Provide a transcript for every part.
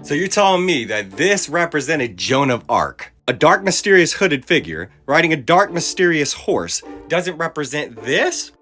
So you're telling me that this represented Joan of Arc, a dark, mysterious hooded figure riding a dark, mysterious horse, doesn't represent this?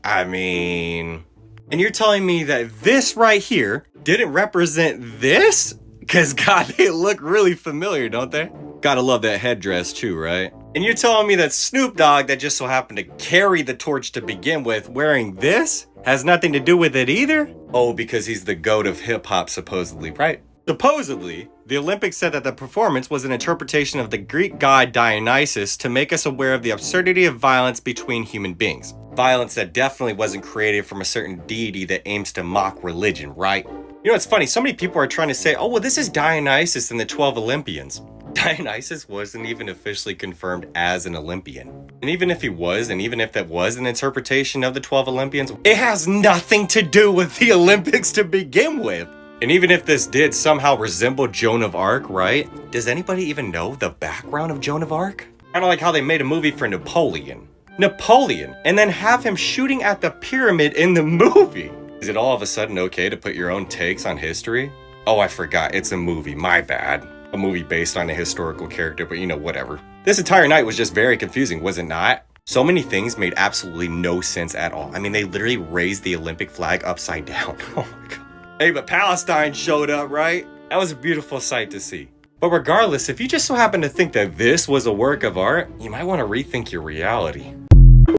I mean... And you're telling me that this right here didn't represent this? Because, God, they look really familiar, don't they? Gotta love that headdress too, right? And you're telling me that Snoop Dogg, that just so happened to carry the torch to begin with, wearing this, has nothing to do with it either? Oh, because he's the GOAT of hip-hop, supposedly, right? Supposedly, the Olympics said that the performance was an interpretation of the Greek god Dionysus to make us aware of the absurdity of violence between human beings. Violence that definitely wasn't created from a certain deity that aims to mock religion, right? You know, it's funny, so many people are trying to say, oh, well, this is Dionysus and the 12 Olympians. Dionysus wasn't even officially confirmed as an Olympian. And even if he was, and even if that was an interpretation of the 12 Olympians, it has nothing to do with the Olympics to begin with. And even if this did somehow resemble Joan of Arc, right? Does anybody even know the background of Joan of Arc? Kind of like how they made a movie for Napoleon, and then have him shooting at the pyramid in the movie. Is it all of a sudden okay to put your own takes on history? Oh, I forgot, it's a movie, my bad. A movie based on a historical character, but you know, whatever. This entire night was just very confusing, was it not? So many things made absolutely no sense at all. I mean, they literally raised the Olympic flag upside down. Oh my God. Hey, but Palestine showed up, right? That was a beautiful sight to see. But regardless, if you just so happen to think that this was a work of art, you might want to rethink your reality.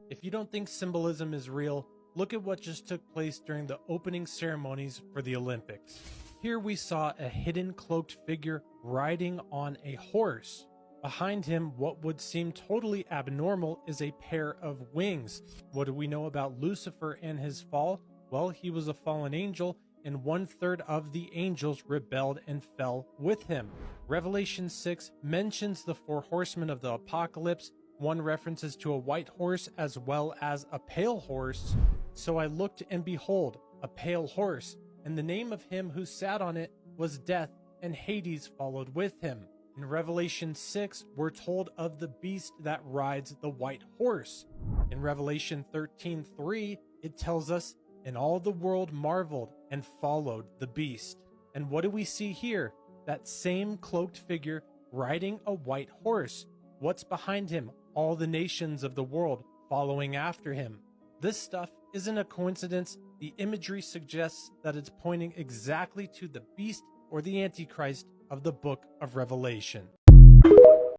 If you don't think symbolism is real, look at what just took place during the opening ceremonies for the Olympics. Here we saw a hidden cloaked figure riding on a horse. Behind him, what would seem totally abnormal is a pair of wings. What do we know about Lucifer and his fall? Well, he was a fallen angel, and 1/3 of the angels rebelled and fell with him. Revelation 6 mentions the 4 horsemen of the apocalypse. One references to a white horse as well as a pale horse. So I looked, and behold, a pale horse, and the name of him who sat on it was Death, and Hades followed with him. In Revelation 6, we're told of the beast that rides the white horse. In Revelation 13:3, it tells us, and all the world marveled and followed the beast. And what do we see here? That same cloaked figure riding a white horse. What's behind him? All the nations of the world following after him. This stuff isn't a coincidence. The imagery suggests that it's pointing exactly to the beast or the Antichrist of the book of Revelation.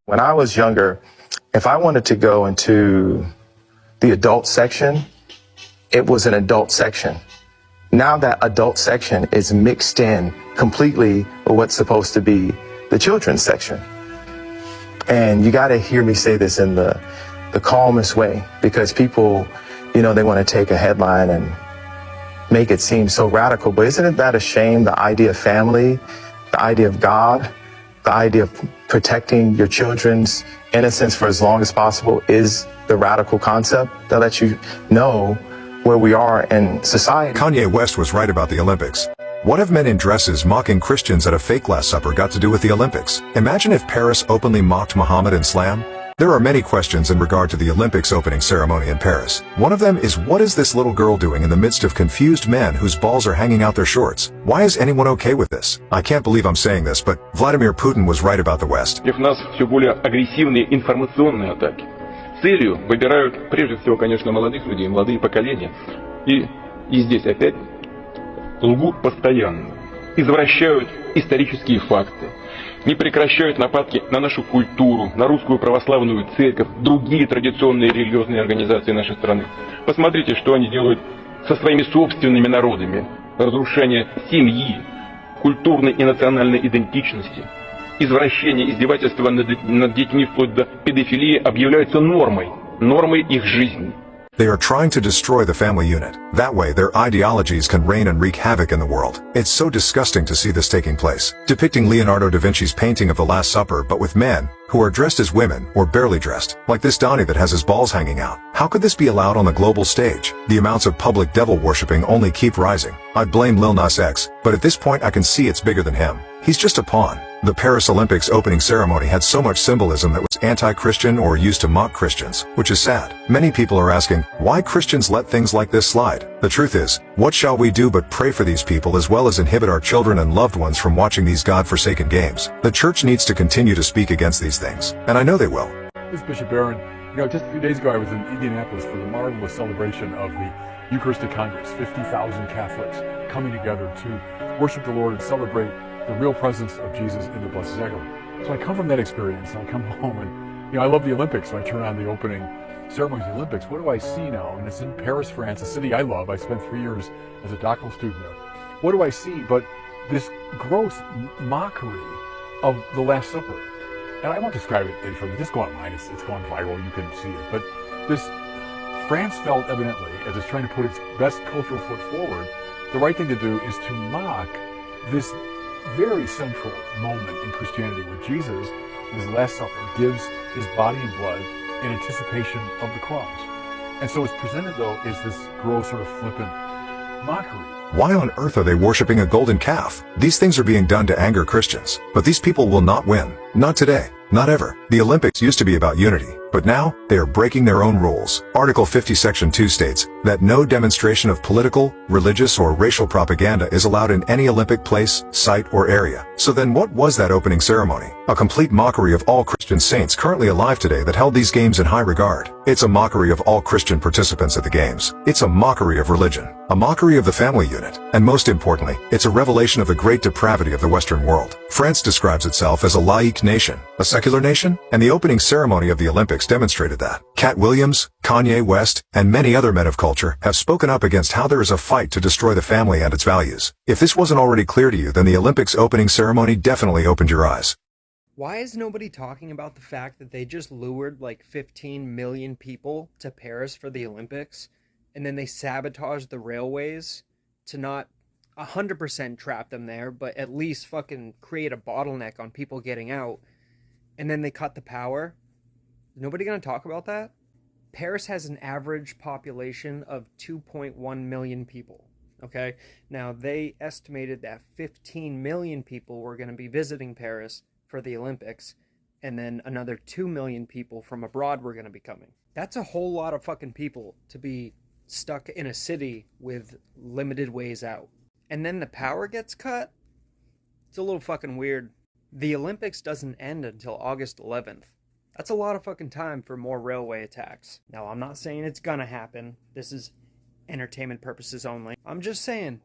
When I was younger, if I wanted to go into the adult section, it was an adult section. Now that adult section is mixed in completely with what's supposed to be the children's section. And you got to hear me say this in the calmest way, because people, you know, they want to take a headline and make it seem so radical. But isn't that a shame? The idea of family, the idea of God, the idea of protecting your children's innocence for as long as possible is the radical concept that lets you know where we are in society. Kanye West was right about the Olympics. What have men in dresses mocking Christians at a fake Last Supper got to do with the Olympics? Imagine if Paris openly mocked Muhammad and Islam. There are many questions in regard to the Olympics opening ceremony in Paris. One of them is, what is this little girl doing in the midst of confused men whose balls are hanging out their shorts? Why is anyone okay with this? I can't believe I'm saying this, but Vladimir Putin was right about the West. В нас все более агрессивные информационные атаки. Целью выбирают прежде всего, конечно, молодых людей, молодые поколения. И здесь опять лгут постоянно, извращают исторические факты, не прекращают нападки на нашу культуру, на русскую православную церковь, другие традиционные религиозные организации нашей страны. Посмотрите, что они делают со своими собственными народами. Разрушение семьи, культурной и национальной идентичности, извращение, издевательство над детьми вплоть до педофилии объявляются нормой их жизни. They are trying to destroy the family unit. That way, their ideologies can reign and wreak havoc in the world. It's so disgusting to see this taking place. Depicting Leonardo da Vinci's painting of the Last Supper, but with men who are dressed as women or barely dressed, like this Donnie that has his balls hanging out. How could this be allowed on the global stage? The amounts of public devil worshipping only keep rising. I blame Lil Nas X, but at this point I can see it's bigger than him. He's just a pawn. The Paris Olympics opening ceremony had so much symbolism that was anti-Christian or used to mock Christians, which is sad. Many people are asking, why Christians let things like this slide? The truth is, what shall we do but pray for these people as well as inhibit our children and loved ones from watching these God-forsaken games? The church needs to continue to speak against these things, and I know they will. This is Bishop Barron. Just a few days ago I was in Indianapolis for the marvelous celebration of the Eucharistic Congress. 50,000 Catholics coming together to worship the Lord and celebrate the real presence of Jesus in the Blessed Sacrament. So I come from that experience, and I come home and, I love the Olympics, so I turn on the opening ceremony of the Olympics. What do I see now? And it's in Paris, France, a city I love. I spent 3 years as a doctoral student there. What do I see but this gross mockery of the Last Supper? And I won't describe it any further. Just go online. It's gone viral. You can see it. But this, France felt evidently, as it's trying to put its best cultural foot forward, the right thing to do is to mock this very central moment in Christianity where Jesus, in his Last Supper, gives his body and blood in anticipation of the cross. And so it's presented, though, as this gross sort of flippant mockery. Why on earth are they worshiping a golden calf? These things are being done to anger Christians. But these people will not win. Not today. Not ever. The Olympics used to be about unity, but now they are breaking their own rules. Article 50 Section 2 states that no demonstration of political, religious, or racial propaganda is allowed in any Olympic place, site, or area. So then what was that opening ceremony? A complete mockery of all Christian saints currently alive today that held these games in high regard. It's a mockery of all Christian participants at the games. It's a mockery of religion. A mockery of the family unit. And most importantly, it's a revelation of the great depravity of the Western world. France describes itself as a laïque nation, a secular nation, and the opening ceremony of the Olympics demonstrated that. Cat Williams, Kanye West, and many other men of culture have spoken up against how there is a fight to destroy the family and its values. If this wasn't already clear to you, then the Olympics opening ceremony definitely opened your eyes. Why is nobody talking about the fact that they just lured like 15 million people to Paris for the Olympics, and then they sabotaged the railways to not 100% trap them there, but at least fucking create a bottleneck on people getting out, and then they cut the power? Is nobody gonna talk about that? Paris has an average population of 2.1 million people, okay? Now, they estimated that 15 million people were gonna be visiting Paris for the Olympics, and then another 2 million people from abroad were going to be coming. That's a whole lot of fucking people to be stuck in a city with limited ways out. And then the power gets cut? It's a little fucking weird. The Olympics doesn't end until August 11th. That's a lot of fucking time for more railway attacks. Now, I'm not saying it's gonna happen. This is entertainment purposes only. I'm just saying,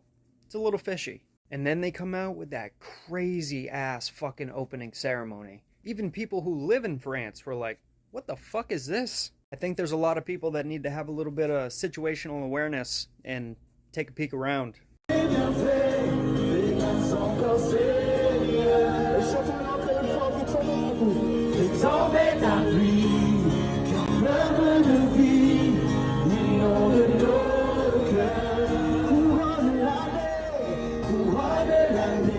it's a little fishy. And then they come out with that crazy ass fucking opening ceremony. Even people who live in France were like, what the fuck is this? I think there's a lot of people that need to have a little bit of situational awareness and take a peek around. Couronne la